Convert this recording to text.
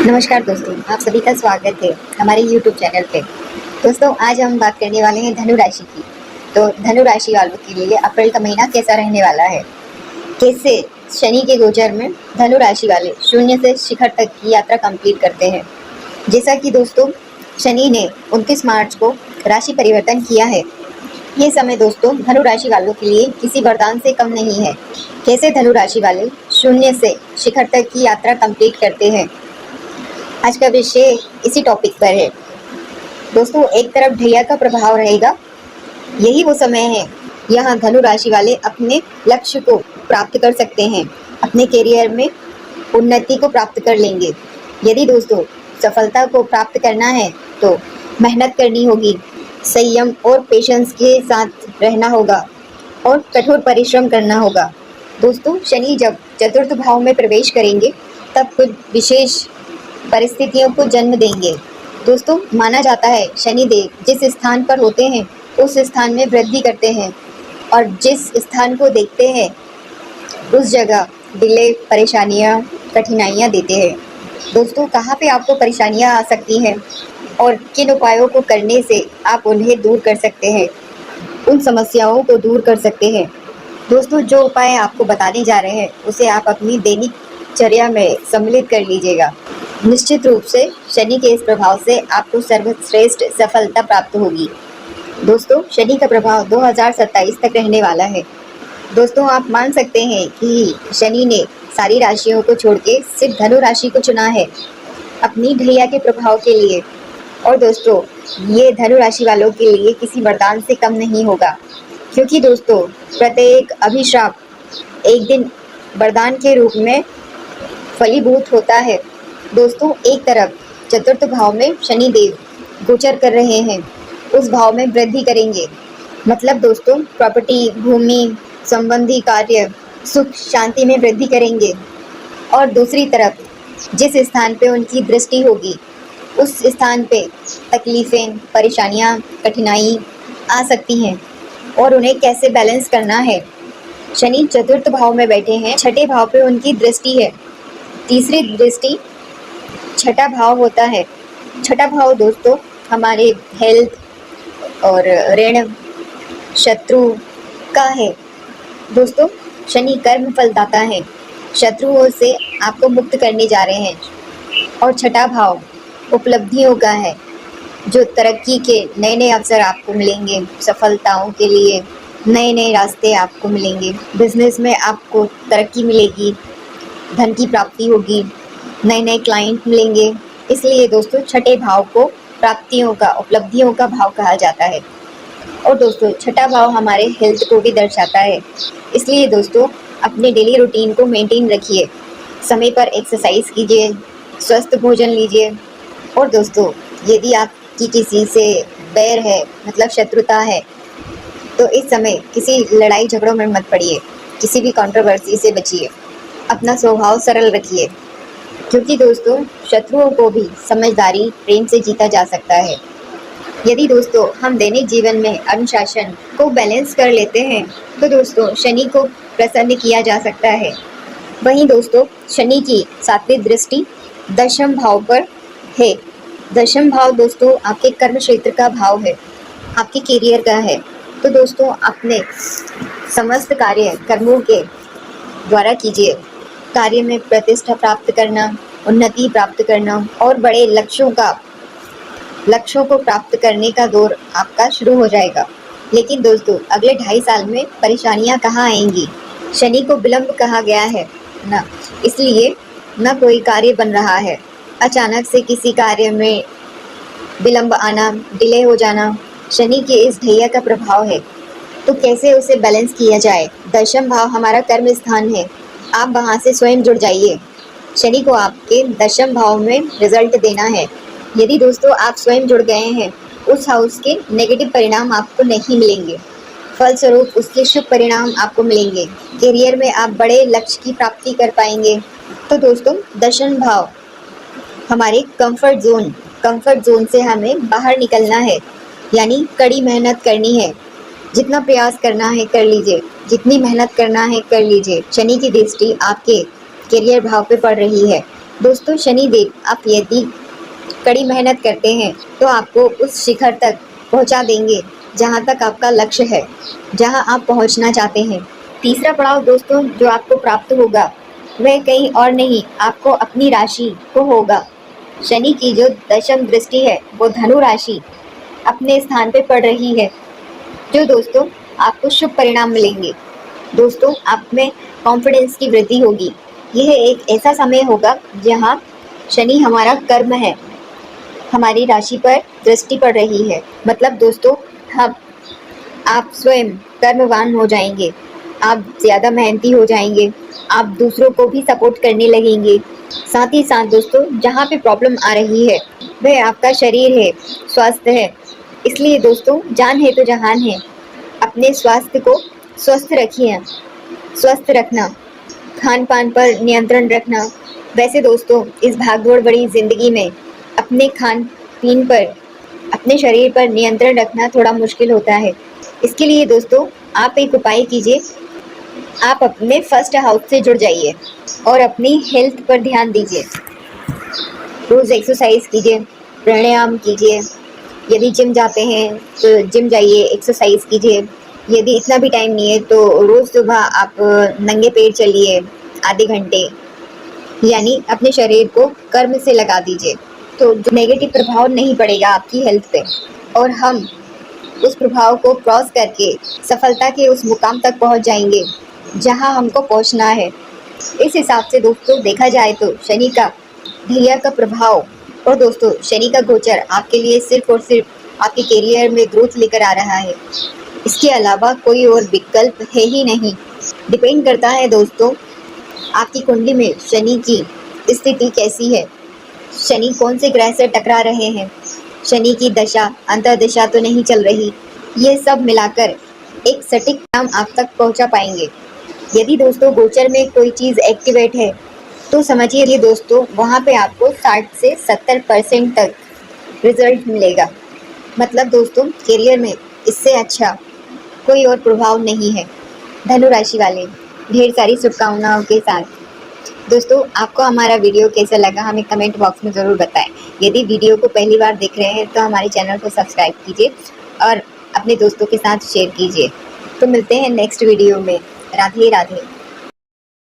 नमस्कार दोस्तों, आप सभी का स्वागत है हमारे YouTube चैनल पे। दोस्तों, आज हम बात करने वाले हैं धनु राशि की। तो धनु राशि वालों के लिए अप्रैल का महीना कैसा रहने वाला है, कैसे शनि के गोचर में धनु राशि वाले शून्य से शिखर तक की यात्रा कंप्लीट करते हैं। जैसा कि दोस्तों शनि ने 29 मार्च को राशि परिवर्तन किया है, ये समय दोस्तों धनु राशि वालों के लिए किसी वरदान से कम नहीं है। कैसे धनु राशि वाले शून्य से शिखर तक की यात्रा कंप्लीट करते हैं, आज का विषय इसी टॉपिक पर है। दोस्तों, एक तरफ ढैया का प्रभाव रहेगा, यही वो समय है यहाँ धनु राशि वाले अपने लक्ष्य को प्राप्त कर सकते हैं, अपने करियर में उन्नति को प्राप्त कर लेंगे। यदि दोस्तों सफलता को प्राप्त करना है तो मेहनत करनी होगी, संयम और पेशेंस के साथ रहना होगा और कठोर परिश्रम करना होगा। दोस्तों, शनि जब चतुर्थ भाव में प्रवेश करेंगे तब कुछ विशेष परिस्थितियों को जन्म देंगे। दोस्तों, माना जाता है शनि देव जिस स्थान पर होते हैं उस स्थान में वृद्धि करते हैं और जिस स्थान को देखते हैं उस जगह डिले, परेशानियां, कठिनाइयां देते हैं। दोस्तों, कहाँ पे आपको परेशानियां आ सकती हैं और किन उपायों को करने से आप उन्हें दूर कर सकते हैं, उन समस्याओं को दूर कर सकते हैं। दोस्तों, जो उपाय आपको बताने जा रहे हैं उसे आप अपनी दैनिक चर्या में सम्मिलित कर लीजिएगा। निश्चित रूप से शनि के इस प्रभाव से आपको सर्वश्रेष्ठ सफलता प्राप्त होगी। दोस्तों, शनि का प्रभाव 2027 तक रहने वाला है। दोस्तों, आप मान सकते हैं कि शनि ने सारी राशियों को छोड़ के सिर्फ धनु राशि को चुना है अपनी ढैया के प्रभाव के लिए। और दोस्तों, ये धनु राशि वालों के लिए किसी वरदान से कम नहीं होगा, क्योंकि दोस्तों प्रत्येक अभिशाप एक दिन वरदान के रूप में फलीभूत होता है। दोस्तों, एक तरफ चतुर्थ भाव में शनि देव गोचर कर रहे हैं, उस भाव में वृद्धि करेंगे, मतलब दोस्तों प्रॉपर्टी, भूमि संबंधी कार्य, सुख शांति में वृद्धि करेंगे। और दूसरी तरफ जिस स्थान पे उनकी दृष्टि होगी उस स्थान पे तकलीफ़ें, परेशानियां, कठिनाई आ सकती हैं और उन्हें कैसे बैलेंस करना है। शनि चतुर्थ भाव में बैठे हैं, छठे भाव पे उनकी दृष्टि है, तीसरी दृष्टि छठा भाव होता है। छठा भाव दोस्तों हमारे हेल्थ और ऋण, शत्रु का है। दोस्तों, शनि कर्म फलदाता है, शत्रुओं से आपको मुक्त करने जा रहे हैं। और छठा भाव उपलब्धियों का है, जो तरक्की के नए नए अवसर आपको मिलेंगे, सफलताओं के लिए नए नए रास्ते आपको मिलेंगे, बिजनेस में आपको तरक्की मिलेगी, धन की प्राप्ति होगी, नए नए क्लाइंट मिलेंगे। इसलिए दोस्तों छठे भाव को प्राप्तियों का, उपलब्धियों का भाव कहा जाता है। और दोस्तों छठा भाव हमारे हेल्थ को भी दर्शाता है। इसलिए दोस्तों अपने डेली रूटीन को मेंटेन रखिए, समय पर एक्सरसाइज कीजिए, स्वस्थ भोजन लीजिए। और दोस्तों यदि आपकी किसी से बैर है, मतलब शत्रुता है, तो इस समय किसी लड़ाई झगड़ों में मत पड़िए, किसी भी कंट्रोवर्सी से बचिए, अपना स्वभाव सरल रखिए, क्योंकि दोस्तों शत्रुओं को भी समझदारी, प्रेम से जीता जा सकता है। यदि दोस्तों हम दैनिक जीवन में अनुशासन को बैलेंस कर लेते हैं तो दोस्तों शनि को प्रसन्न किया जा सकता है। वहीं दोस्तों शनि की सातवीं दृष्टि दशम भाव पर है। दशम भाव दोस्तों आपके कर्म क्षेत्र का भाव है, आपके करियर का है। तो दोस्तों अपने समस्त कार्य कर्मों के द्वारा कीजिए, कार्य में प्रतिष्ठा प्राप्त करना, उन्नति प्राप्त करना और बड़े लक्ष्यों को प्राप्त करने का दौर आपका शुरू हो जाएगा। लेकिन दोस्तों अगले 2.5 साल में परेशानियां कहाँ आएंगी? शनि को विलंब कहा गया है ना, इसलिए न कोई कार्य बन रहा है, अचानक से किसी कार्य में विलंब आना, डिले हो जाना शनि के इस ढैया का प्रभाव है। तो कैसे उसे बैलेंस किया जाए? दशम भाव हमारा कर्म स्थान है, आप वहाँ से स्वयं जुड़ जाइए। शनि को आपके दशम भाव में रिजल्ट देना है। यदि दोस्तों आप स्वयं जुड़ गए हैं, उस हाउस के नेगेटिव परिणाम आपको नहीं मिलेंगे, फलस्वरूप उसके शुभ परिणाम आपको मिलेंगे। करियर में आप बड़े लक्ष्य की प्राप्ति कर पाएंगे। तो दोस्तों दशम भाव हमारे कंफर्ट जोन से हमें बाहर निकलना है, यानी कड़ी मेहनत करनी है। जितना प्रयास करना है कर लीजिए, जितनी मेहनत करना है कर लीजिए। शनि की दृष्टि आपके करियर भाव पे पड़ रही है, दोस्तों शनि देव आप यदि कड़ी मेहनत करते हैं तो आपको उस शिखर तक पहुंचा देंगे जहां तक आपका लक्ष्य है, जहां आप पहुंचना चाहते हैं। तीसरा पड़ाव दोस्तों जो आपको प्राप्त होगा वह कहीं और नहीं, आपको अपनी राशि को होगा। शनि की जो दशम दृष्टि है वो धनु राशि अपने स्थान पे पड़ रही है, जो दोस्तों आपको शुभ परिणाम मिलेंगे। दोस्तों आप में कॉन्फिडेंस की वृद्धि होगी। यह एक ऐसा समय होगा जहां शनि हमारा कर्म है, हमारी राशि पर दृष्टि पड़ रही है। मतलब दोस्तों हम आप स्वयं कर्मवान हो जाएंगे, आप ज़्यादा मेहनती हो जाएंगे, आप दूसरों को भी सपोर्ट करने लगेंगे। साथ ही साथ दोस्तों जहाँ पे प्रॉब्लम आ रही है वह आपका शरीर है, स्वास्थ्य है। इसलिए दोस्तों जान है तो जहान है। अपने स्वास्थ्य को स्वस्थ रखिए, स्वस्थ रखना, खान पान पर नियंत्रण रखना। वैसे दोस्तों इस भागदौड़ भरी जिंदगी में अपने खान पीन पर, अपने शरीर पर नियंत्रण रखना थोड़ा मुश्किल होता है। इसके लिए दोस्तों आप एक उपाय कीजिए, आप अपने फर्स्ट हाउस से जुड़ जाइए और अपनी हेल्थ पर ध्यान दीजिए। रोज़ एक्सरसाइज कीजिए, प्राणायाम कीजिए। यदि जिम जाते हैं तो जिम जाइए, एक्सरसाइज कीजिए। यदि इतना भी टाइम नहीं है तो रोज़ सुबह आप नंगे पैर चलिए आधे घंटे, यानी अपने शरीर को कर्म से लगा दीजिए। तो जो नेगेटिव प्रभाव नहीं पड़ेगा आपकी हेल्थ पे, और हम उस प्रभाव को क्रॉस करके सफलता के उस मुकाम तक पहुंच जाएंगे जहां हमको पहुंचना है। इस हिसाब से दोस्तों देखा जाए तो शनि का धैर्य का प्रभाव और दोस्तों शनि का गोचर आपके लिए सिर्फ और सिर्फ आपके करियर में ग्रोथ लेकर आ रहा है। इसके अलावा कोई और विकल्प है ही नहीं। डिपेंड करता है दोस्तों आपकी कुंडली में शनि की स्थिति कैसी है, शनि कौन से ग्रह से टकरा रहे हैं, शनि की दशा अंतर्दशा तो नहीं चल रही। ये सब मिलाकर एक सटीक नाम आप तक पहुंचा पाएंगे। यदि दोस्तों गोचर में कोई चीज़ एक्टिवेट है तो समझिए ये दोस्तों वहाँ पे आपको 60 से 70% तक रिजल्ट मिलेगा। मतलब दोस्तों करियर में इससे अच्छा कोई और प्रभाव नहीं है। धनु राशि वाले ढेर सारी शुभकामनाओं के साथ दोस्तों आपको हमारा वीडियो कैसा लगा हमें कमेंट बॉक्स में ज़रूर बताएं। यदि वीडियो को पहली बार देख रहे हैं तो हमारे चैनल को सब्सक्राइब कीजिए और अपने दोस्तों के साथ शेयर कीजिए। तो मिलते हैं नेक्स्ट वीडियो में। राधे राधे।